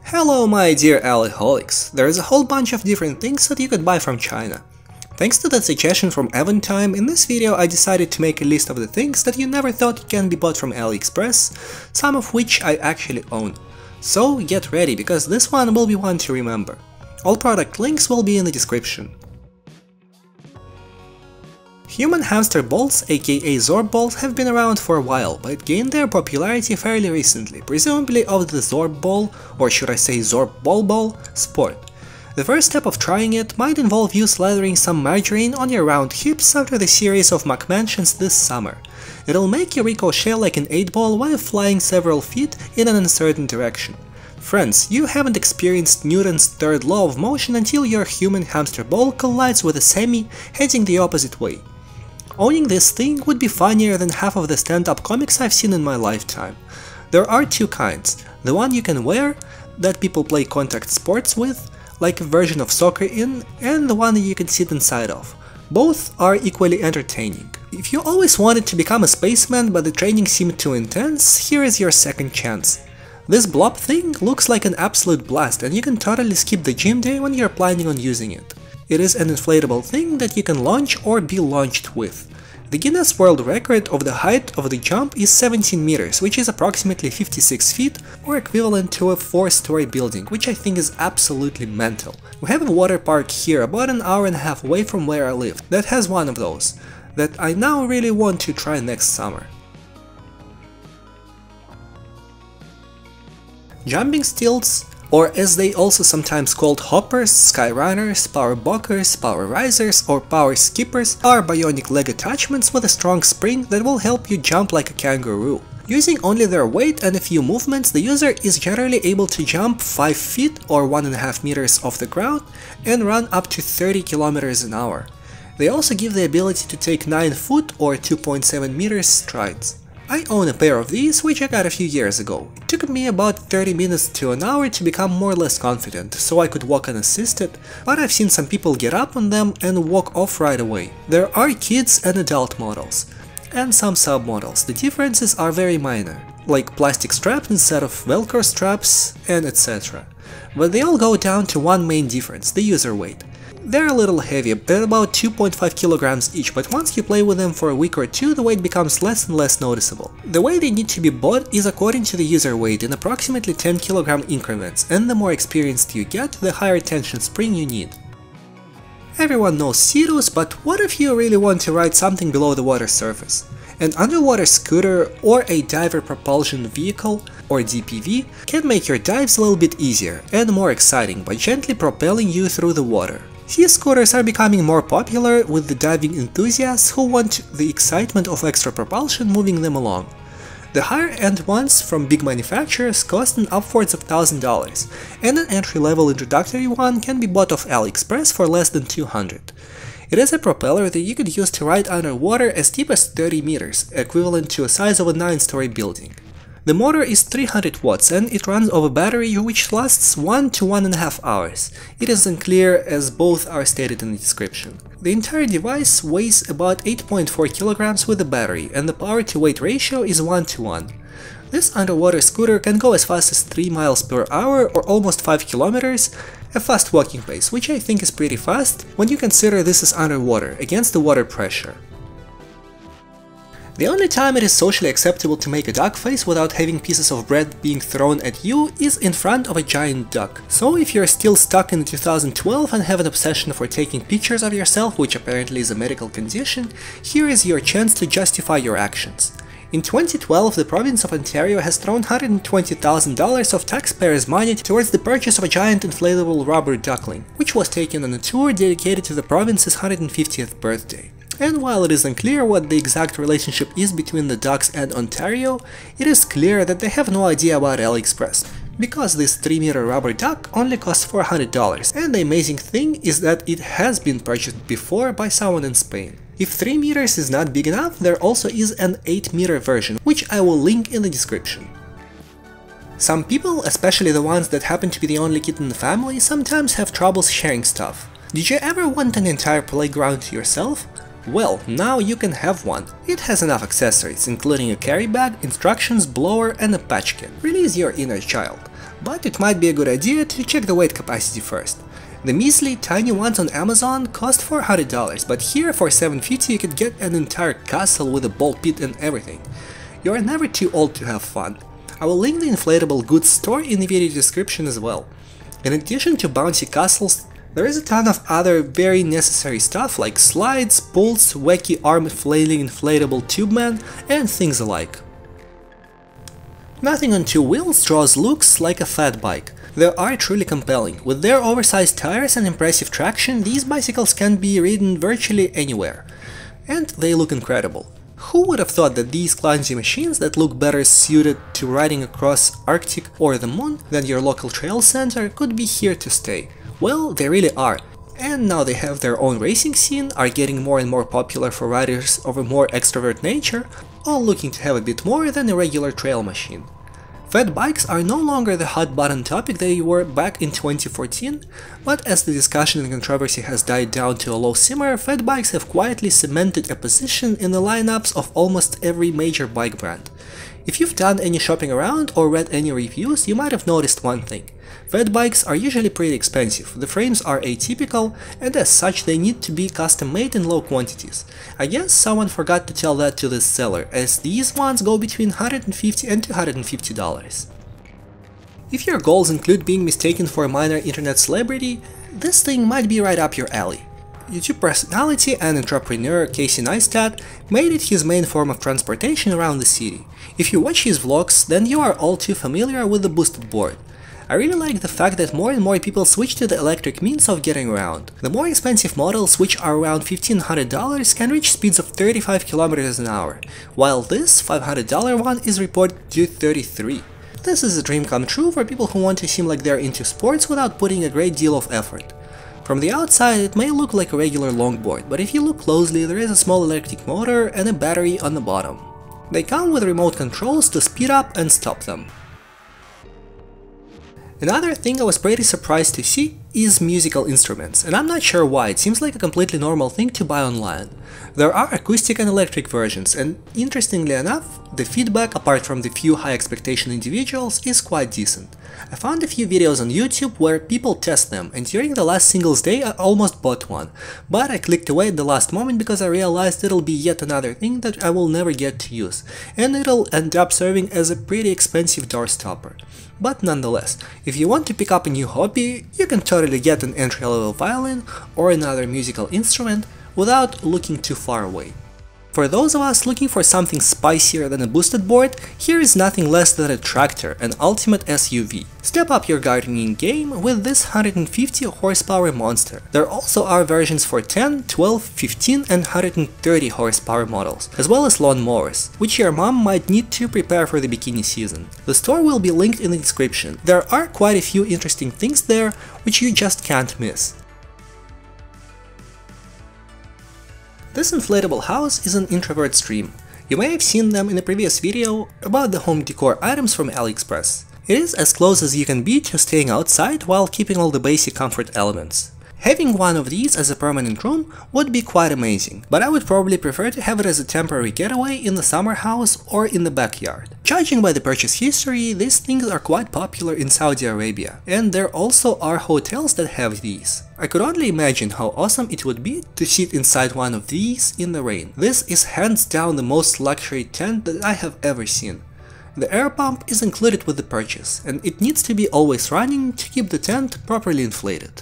Hello my dear Aliholics, there is a whole bunch of different things that you could buy from China. Thanks to that suggestion from Eventime, in this video I decided to make a list of the things that you never thought can be bought from AliExpress, some of which I actually own. So get ready, because this one will be one to remember. All product links will be in the description. Human hamster balls, aka Zorb balls, have been around for a while, but gained their popularity fairly recently, presumably of the Zorb ball, or should I say Zorb ball, sport. The first step of trying it might involve you slathering some margarine on your round hips after the series of McMansions this summer. It'll make you ricochet like an 8-ball while flying several feet in an uncertain direction. Friends, you haven't experienced Newton's third law of motion until your human hamster ball collides with a semi heading the opposite way. Owning this thing would be funnier than half of the stand-up comics I've seen in my lifetime. There are two kinds, the one you can wear, that people play contact sports with, like a version of soccer in, and the one that you can sit inside of. Both are equally entertaining. If you always wanted to become a spaceman but the training seemed too intense, here is your second chance. This blob thing looks like an absolute blast, and you can totally skip the gym day when you're planning on using it. It is an inflatable thing that you can launch or be launched with. The Guinness World Record of the height of the jump is 17 meters, which is approximately 56 feet, or equivalent to a 4-story building, which I think is absolutely mental. We have a water park here about an hour and a half away from where I live that has one of those, that I now really want to try next summer. Jumping stilts, or as they also sometimes called hoppers, skyrunners, power bockers, power risers, or power skippers, are bionic leg attachments with a strong spring that will help you jump like a kangaroo. Using only their weight and a few movements, the user is generally able to jump 5 feet or 1.5 meters off the ground and run up to 30 kilometers an hour. They also give the ability to take 9 foot or 2.7 meters strides. I own a pair of these, which I got a few years ago. It took me about 30 minutes to an hour to become more or less confident, so I could walk unassisted, but I've seen some people get up on them and walk off right away. There are kids and adult models, and some sub-models. The differences are very minor, like plastic straps instead of velcro straps, and etc. But they all go down to one main difference, the user weight. They're a little heavy, at about 2.5 kilograms each, but once you play with them for a week or two, the weight becomes less and less noticeable. The way they need to be bought is according to the user weight in approximately 10 kilogram increments, and the more experienced you get, the higher tension spring you need. Everyone knows Ceros, but what if you really want to ride something below the water surface? An underwater scooter or a diver propulsion vehicle, or DPV, can make your dives a little bit easier and more exciting by gently propelling you through the water. Sea scooters are becoming more popular with the diving enthusiasts who want the excitement of extra propulsion moving them along. The higher-end ones from big manufacturers cost an upwards of $1,000, and an entry-level introductory one can be bought off AliExpress for less than $200. It is a propeller that you could use to ride underwater as deep as 30 meters, equivalent to the size of a 9-story building. The motor is 300 watts and it runs off a battery which lasts 1 to 1.5 hours. It is unclear as both are stated in the description. The entire device weighs about 8.4 kilograms with the battery, and the power-to-weight ratio is 1:1. This underwater scooter can go as fast as 3 miles per hour or almost 5 kilometers, a fast walking pace, which I think is pretty fast when you consider this is underwater, against the water pressure. The only time it is socially acceptable to make a duck face without having pieces of bread being thrown at you is in front of a giant duck. So if you're still stuck in 2012 and have an obsession for taking pictures of yourself, which apparently is a medical condition, here is your chance to justify your actions. In 2012, the province of Ontario has thrown $120,000 of taxpayers' money towards the purchase of a giant inflatable rubber duckling, which was taken on a tour dedicated to the province's 150th birthday. And while it is unclear what the exact relationship is between the ducks and Ontario, it is clear that they have no idea about AliExpress, because this 3-meter rubber duck only costs $400, and the amazing thing is that it has been purchased before by someone in Spain. If 3 meters is not big enough, there also is an 8-meter version, which I will link in the description. Some people, especially the ones that happen to be the only kid in the family, sometimes have troubles sharing stuff. Did you ever want an entire playground to yourself? Well, now you can have one. It has enough accessories, including a carry bag, instructions, blower and a patch kit. Release your inner child. but it might be a good idea to check the weight capacity first. The measly tiny ones on Amazon cost $400, but here for $750 you could get an entire castle with a ball pit and everything. You are never too old to have fun. I will link the inflatable goods store in the video description as well. In addition to bouncy castles, there is a ton of other very necessary stuff like slides, pulls, wacky arm flailing inflatable tube man, and things alike. Nothing on two wheels draws looks like a fat bike. They are truly compelling. With their oversized tires and impressive traction, these bicycles can be ridden virtually anywhere. And they look incredible. Who would have thought that these clumsy machines that look better suited to riding across Arctic or the moon than your local trail center could be here to stay? Well, they really are. And now they have their own racing scene, are getting more and more popular for riders of a more extrovert nature, all looking to have a bit more than a regular trail machine. Fat bikes are no longer the hot button topic they were back in 2014, but as the discussion and controversy has died down to a low simmer, fat bikes have quietly cemented a position in the lineups of almost every major bike brand. If you've done any shopping around or read any reviews, you might have noticed one thing. Fat bikes are usually pretty expensive, the frames are atypical, and as such they need to be custom made in low quantities. I guess someone forgot to tell that to this seller, as these ones go between $150 and $250. If your goals include being mistaken for a minor internet celebrity, this thing might be right up your alley. YouTube personality and entrepreneur Casey Neistat made it his main form of transportation around the city. If you watch his vlogs, then you are all too familiar with the boosted board. I really like the fact that more and more people switch to the electric means of getting around. The more expensive models, which are around $1,500, can reach speeds of 35 km an hour, while this $500 one is reported to 33. This is a dream come true for people who want to seem like they're into sports without putting a great deal of effort. From the outside it may look like a regular longboard, but if you look closely there is a small electric motor and a battery on the bottom. They come with remote controls to speed up and stop them. Another thing I was pretty surprised to see is musical instruments, and I'm not sure why, it seems like a completely normal thing to buy online. There are acoustic and electric versions, and interestingly enough, the feedback, apart from the few high expectation individuals, is quite decent. I found a few videos on YouTube where people test them, and during the last Singles Day I almost bought one, but I clicked away at the last moment because I realized it'll be yet another thing that I will never get to use, and it'll end up serving as a pretty expensive door stopper. But nonetheless, if you want to pick up a new hobby, you can totally get an entry-level violin or another musical instrument without looking too far away. For those of us looking for something spicier than a boosted board, here is nothing less than a tractor, an ultimate SUV. Step up your gardening game with this 150 horsepower monster. There also are versions for 10, 12, 15 and 130 horsepower models, as well as lawn mowers, which your mom might need to prepare for the bikini season. The store will be linked in the description. There are quite a few interesting things there, which you just can't miss. This inflatable house is an introvert's dream. You may have seen them in a previous video about the home decor items from AliExpress. It is as close as you can be to staying outside while keeping all the basic comfort elements. Having one of these as a permanent room would be quite amazing, but I would probably prefer to have it as a temporary getaway in the summer house or in the backyard. Judging by the purchase history, these things are quite popular in Saudi Arabia, and there also are hotels that have these. I could only imagine how awesome it would be to sit inside one of these in the rain. This is hands down the most luxury tent that I have ever seen. The air pump is included with the purchase, and it needs to be always running to keep the tent properly inflated.